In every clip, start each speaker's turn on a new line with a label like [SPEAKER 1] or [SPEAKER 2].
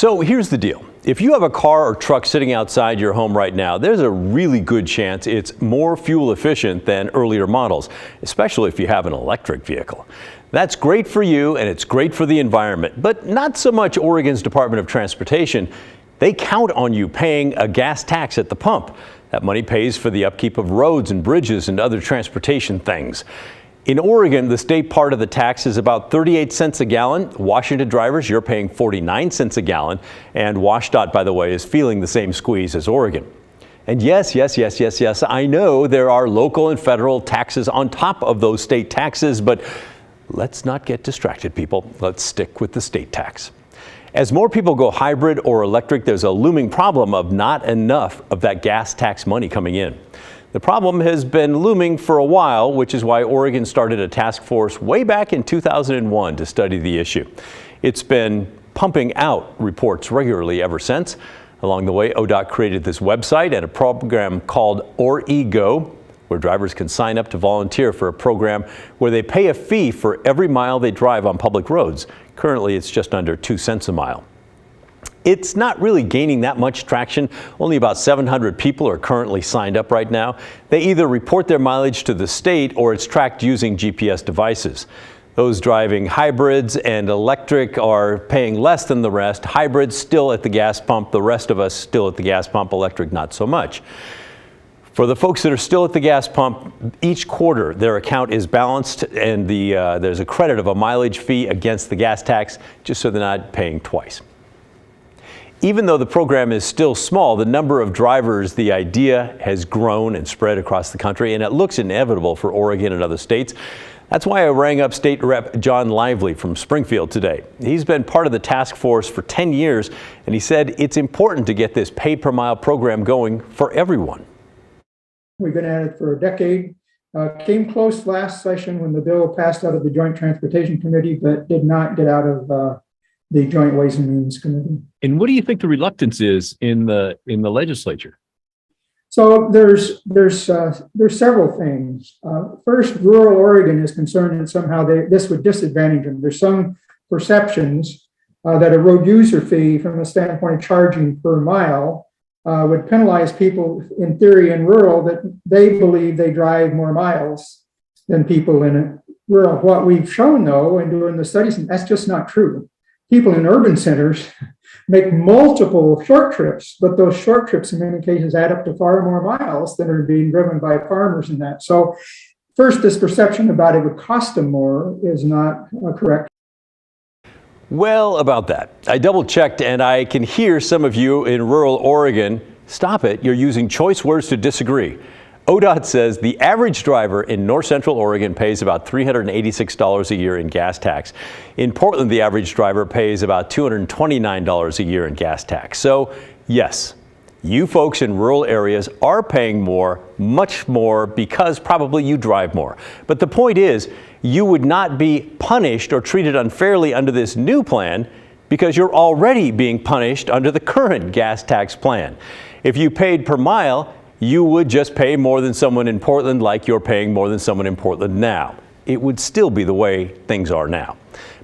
[SPEAKER 1] So here's the deal. If you have a car or truck sitting outside your home right now, there's a really good chance it's more fuel efficient than earlier models, especially if you have an electric vehicle. That's great for you and it's great for the environment, but not so much Oregon's Department of Transportation. They count on you paying a gas tax at the pump. That money pays for the upkeep of roads and bridges and other transportation things. In Oregon, the state part of the tax is about 38 cents a gallon. Washington drivers, you're paying 49 cents a gallon. And WSDOT, by the way, is feeling the same squeeze as Oregon. And yes, I know there are local and federal taxes on top of those state taxes, but let's not get distracted, people. Let's stick with the state tax. As more people go hybrid or electric, there's a looming problem of not enough of that gas tax money coming in. The problem has been looming for a while, which is why Oregon started a task force way back in 2001 to study the issue. It's been pumping out reports regularly ever since. Along the way, ODOT created this website and a program called OREGO, where drivers can sign up to volunteer for a program where they pay a fee for every mile they drive on public roads. Currently, it's just under 2 cents a mile. It's not really gaining that much traction. Only about 700 people are currently signed up right now. They either report their mileage to the state or it's tracked using GPS devices. Those driving hybrids and electric are paying less than the rest. Hybrids still at the gas pump, the rest of us still at the gas pump, electric not so much. For the folks that are still at the gas pump, each quarter their account is balanced and there's a credit of a mileage fee against the gas tax just so they're not paying twice. Even though the program is still small, the number of drivers, the idea has grown and spread across the country, and it looks inevitable for Oregon and other states. That's why I rang up State Rep John Lively from Springfield today. He's been part of the task force for 10 years, and he said it's important to get this pay per mile program going for everyone.
[SPEAKER 2] We've been at it for a decade. Came close last session when the bill passed out of the Joint Transportation Committee, but did not get out of the Joint Ways and Means Committee.
[SPEAKER 3] And what do you think the reluctance is in the legislature?
[SPEAKER 2] So there's several things. First, rural Oregon is concerned that somehow this would disadvantage them. There's some perceptions that a road user fee, from the standpoint of charging per mile, would penalize people in theory in rural that they believe they drive more miles than people in rural. What we've shown, though, in doing the studies, that's just not true. People in urban centers make multiple short trips, but those short trips in many cases add up to far more miles than are being driven by farmers in that. So first, this perception about it would cost them more is not correct.
[SPEAKER 1] Well, about that, I double checked and I can hear some of you in rural Oregon. Stop it, you're using choice words to disagree. ODOT says the average driver in north central Oregon pays about $386 a year in gas tax. In Portland, the average driver pays about $229 a year in gas tax. So yes, you folks in rural areas are paying more, much more, because probably you drive more. But the point is, you would not be punished or treated unfairly under this new plan because you're already being punished under the current gas tax plan. If you paid per mile, you would just pay more than someone in Portland like you're paying more than someone in Portland now. It would still be the way things are now.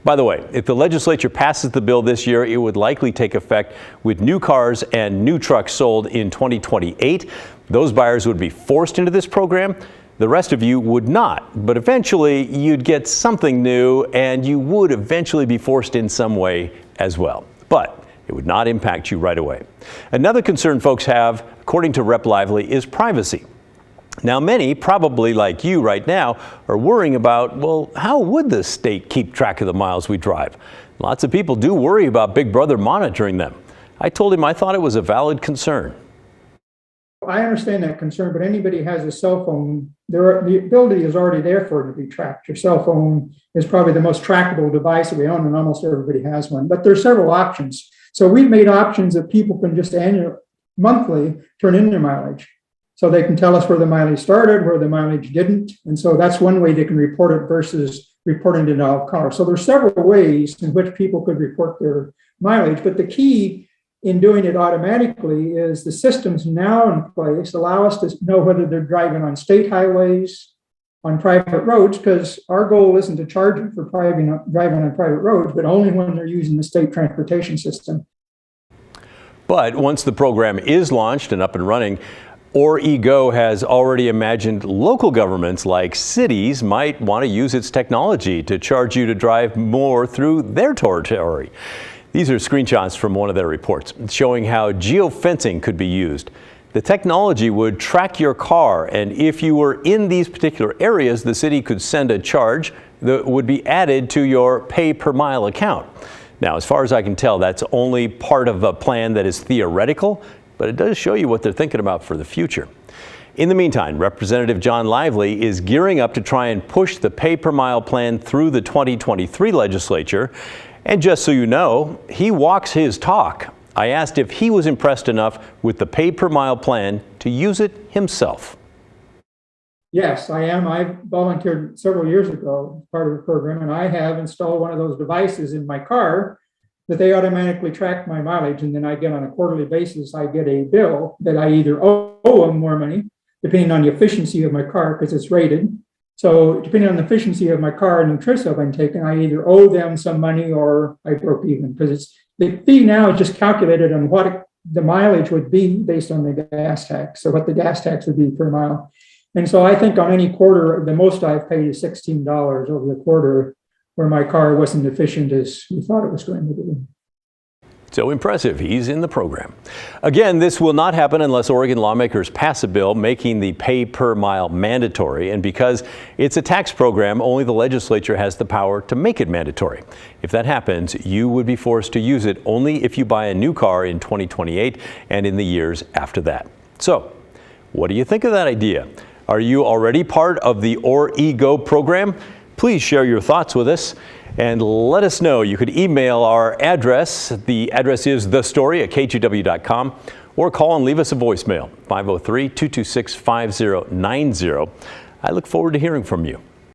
[SPEAKER 1] By the way, if the legislature passes the bill this year, it would likely take effect with new cars and new trucks sold in 2028. Those buyers would be forced into this program. The rest of you would not, but eventually you'd get something new and you would eventually be forced in some way as well. But it would not impact you right away. Another concern folks have, according to Rep. Lively, is privacy. Now, many, probably like you right now, are worrying about, well, how would the state keep track of the miles we drive? Lots of people do worry about Big Brother monitoring them. I told him I thought it was a valid concern.
[SPEAKER 2] I understand that concern, but anybody has a cell phone, the ability is already there for it to be tracked. Your cell phone is probably the most trackable device that we own, and almost everybody has one. But there's several options. So we've made options that people can just monthly turn in their mileage. So they can tell us where the mileage started, where the mileage didn't. And so that's one way they can report it versus reporting it all car. So there's several ways in which people could report their mileage. But the key in doing it automatically is the systems now in place allow us to know whether they're driving on state highways, on private roads, because our goal isn't to charge them for driving on private roads, but only when they're using the state transportation system.
[SPEAKER 1] But once the program is launched and up and running, ODOT has already imagined local governments like cities might want to use its technology to charge you to drive more through their territory. These are screenshots from one of their reports showing how geofencing could be used. The technology would track your car, and if you were in these particular areas, the city could send a charge that would be added to your pay-per-mile account. Now, as far as I can tell, that's only part of a plan that is theoretical, but it does show you what they're thinking about for the future. In the meantime, Representative John Lively is gearing up to try and push the pay-per-mile plan through the 2023 legislature. And just so you know, he walks his talk. I asked if he was impressed enough with the pay-per-mile plan to use it himself.
[SPEAKER 2] Yes, I am. I volunteered several years ago as part of the program, and I have installed one of those devices in my car that they automatically track my mileage, and then I get on a quarterly basis, I get a bill that I either owe them more money, depending on the efficiency of my car, because it's rated. So depending on the efficiency of my car and the trips I've been taking, I either owe them some money or I broke even, because it's the fee now is just calculated on what the mileage would be based on the gas tax. So what the gas tax would be per mile. And so I think on any quarter, the most I've paid is $16 over the quarter, where my car wasn't efficient as we thought it was going to be.
[SPEAKER 1] So impressive. He's in the program. Again, this will not happen unless Oregon lawmakers pass a bill making the pay per mile mandatory. And because it's a tax program, only the legislature has the power to make it mandatory. If that happens, you would be forced to use it only if you buy a new car in 2028 and in the years after that. So what do you think of that idea? Are you already part of the ODOT program? Please share your thoughts with us and let us know. You could email our address. The address is thestory@kgw.com, or call and leave us a voicemail, 503-226-5090. I look forward to hearing from you.